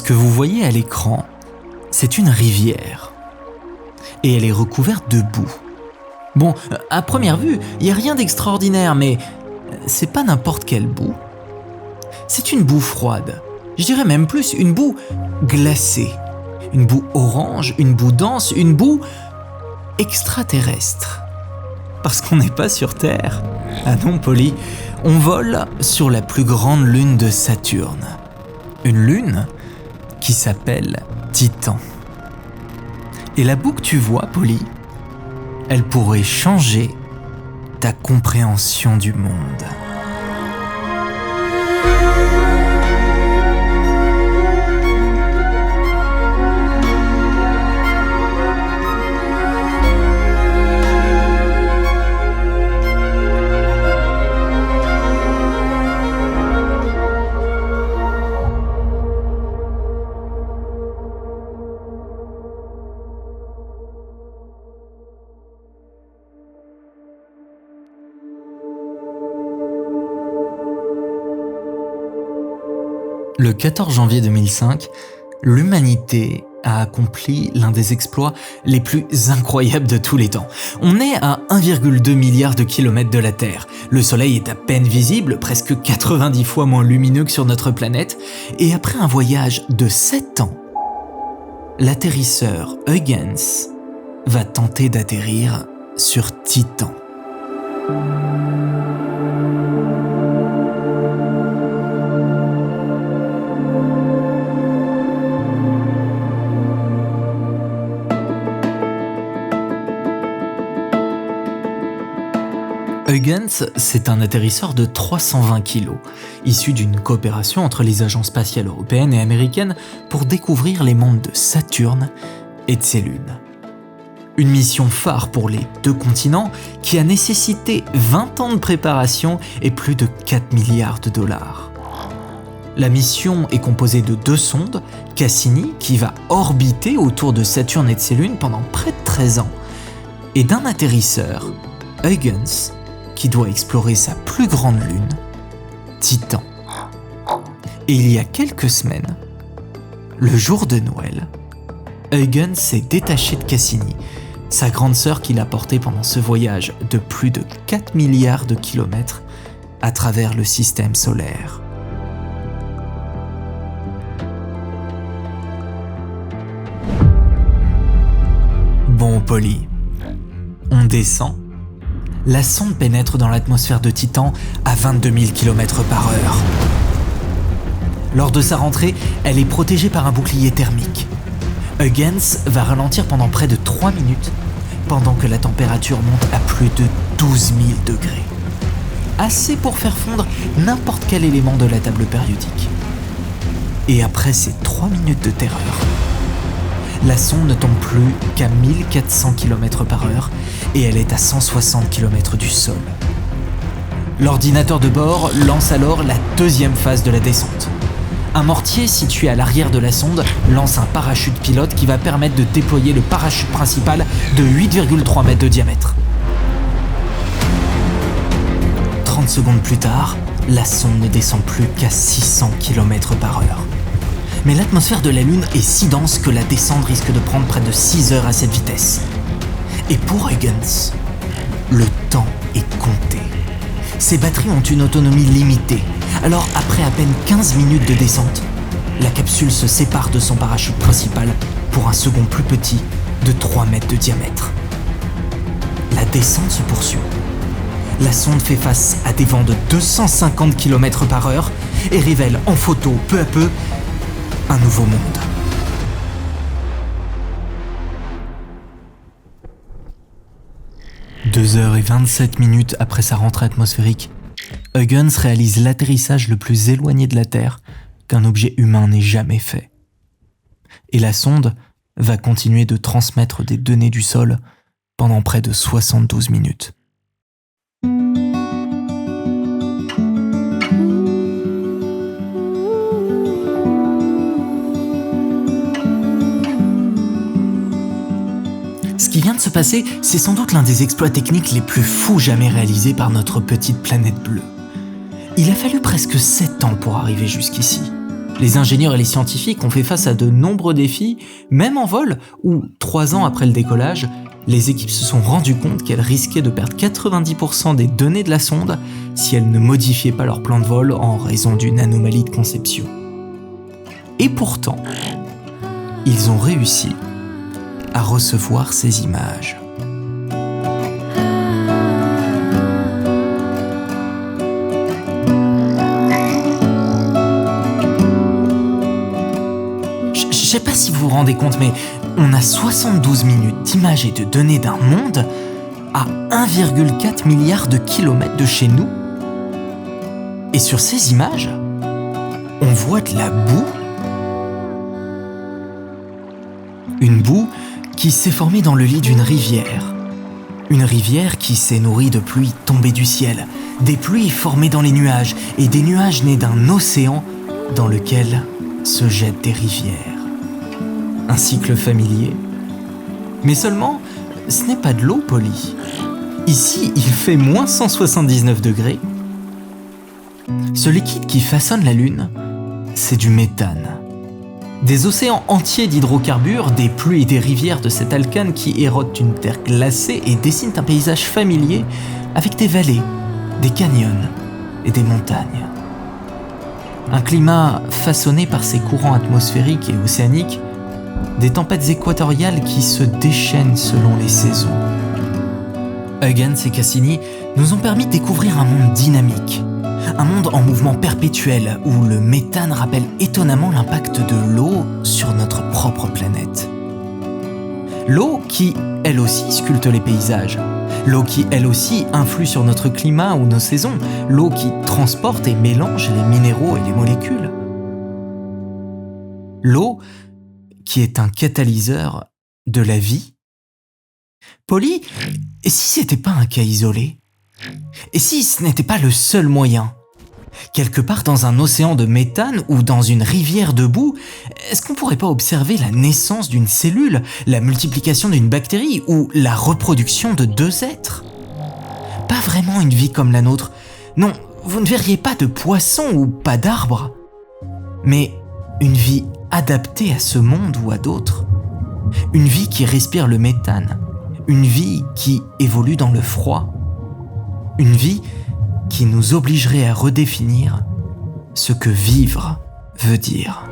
que vous voyez à l'écran, c'est une rivière. Et elle est recouverte de boue. Bon, à première vue, il n'y a rien d'extraordinaire, mais c'est pas n'importe quelle boue. C'est une boue froide. Je dirais même plus une boue glacée. Une boue orange, une boue dense, une boue extraterrestre. Parce qu'on n'est pas sur Terre. Ah non, Polly, on vole sur la plus grande lune de Saturne. Une lune qui s'appelle Titan. Et la boue que tu vois, Polly, elle pourrait changer ta compréhension du monde. Le 14 janvier 2005, l'humanité a accompli l'un des exploits les plus incroyables de tous les temps. On est à 1,2 milliard de kilomètres de la Terre. Le Soleil est à peine visible, presque 90 fois moins lumineux que sur notre planète. Et après un voyage de 7 ans, l'atterrisseur Huygens va tenter d'atterrir sur Titan. Huygens, c'est un atterrisseur de 320 kg, issu d'une coopération entre les agences spatiales européennes et américaines pour découvrir les mondes de Saturne et de ses lunes. Une mission phare pour les deux continents qui a nécessité 20 ans de préparation et plus de 4 milliards de dollars. La mission est composée de 2 sondes, Cassini, qui va orbiter autour de Saturne et de ses lunes pendant près de 13 ans, et d'un atterrisseur, Huygens, qui doit explorer sa plus grande lune, Titan. Et il y a quelques semaines, le jour de Noël, Huygens s'est détaché de Cassini, sa grande sœur qu'il a portée pendant ce voyage de plus de 4 milliards de kilomètres à travers le système solaire. Bon, Polly, on descend. La sonde pénètre dans l'atmosphère de Titan à 22 000 km/h. Lors de sa rentrée, elle est protégée par un bouclier thermique. Huygens va ralentir pendant près de 3 minutes, pendant que la température monte à plus de 12 000 degrés. Assez pour faire fondre n'importe quel élément de la table périodique. Et après ces 3 minutes de terreur, la sonde ne tombe plus qu'à 1400 km/h et elle est à 160 km du sol. L'ordinateur de bord lance alors la deuxième phase de la descente. Un mortier situé à l'arrière de la sonde lance un parachute pilote qui va permettre de déployer le parachute principal de 8,3 mètres de diamètre. 30 secondes plus tard, la sonde ne descend plus qu'à 600 km/h. Mais l'atmosphère de la Lune est si dense que la descente risque de prendre près de 6 heures à cette vitesse. Et pour Huygens, le temps est compté. Ses batteries ont une autonomie limitée. Alors après à peine 15 minutes de descente, la capsule se sépare de son parachute principal pour un second plus petit de 3 mètres de diamètre. La descente se poursuit. La sonde fait face à des vents de 250 km/h et révèle en photo peu à peu un nouveau monde. « 2h27 après sa rentrée atmosphérique, Huygens réalise l'atterrissage le plus éloigné de la Terre qu'un objet humain n'ait jamais fait. Et la sonde va continuer de transmettre des données du sol pendant près de 72 minutes. Ce qui vient de se passer, c'est sans doute l'un des exploits techniques les plus fous jamais réalisés par notre petite planète bleue. Il a fallu presque 7 ans pour arriver jusqu'ici. Les ingénieurs et les scientifiques ont fait face à de nombreux défis, même en vol, où 3 ans après le décollage, les équipes se sont rendues compte qu'elles risquaient de perdre 90% des données de la sonde si elles ne modifiaient pas leur plan de vol en raison d'une anomalie de conception. Et pourtant, ils ont réussi à recevoir ces images. Je sais pas si vous vous rendez compte, mais on a 72 minutes d'images et de données d'un monde à 1,4 milliard de kilomètres de chez nous. Et sur ces images, on voit de la boue. Une boue qui s'est formée dans le lit d'une rivière. Une rivière qui s'est nourrie de pluies tombées du ciel, des pluies formées dans les nuages et des nuages nés d'un océan dans lequel se jettent des rivières. Un cycle familier. Mais seulement, ce n'est pas de l'eau polie. Ici, il fait moins 179 degrés. Ce liquide qui façonne la Lune, c'est du méthane. Des océans entiers d'hydrocarbures, des pluies et des rivières de cet alcane qui érodent une terre glacée et dessinent un paysage familier avec des vallées, des canyons et des montagnes. Un climat façonné par ces courants atmosphériques et océaniques, des tempêtes équatoriales qui se déchaînent selon les saisons. Huygens et Cassini nous ont permis de découvrir un monde dynamique, un monde en mouvement perpétuel où le méthane rappelle étonnamment l'impact de l'eau sur notre propre planète. L'eau qui, elle aussi, sculpte les paysages. L'eau qui, elle aussi, influe sur notre climat ou nos saisons. L'eau qui transporte et mélange les minéraux et les molécules. L'eau qui est un catalyseur de la vie. Polly, et si c'était pas un cas isolé ? Et si ce n'était pas le seul moyen ? Quelque part dans un océan de méthane ou dans une rivière de boue, est-ce qu'on pourrait pas observer la naissance d'une cellule, la multiplication d'une bactérie ou la reproduction de 2 êtres ? Pas vraiment une vie comme la nôtre. Non, vous ne verriez pas de poissons ou pas d'arbres. Mais une vie adaptée à ce monde ou à d'autres. Une vie qui respire le méthane. Une vie qui évolue dans le froid. Une vie qui nous obligerait à redéfinir ce que vivre veut dire.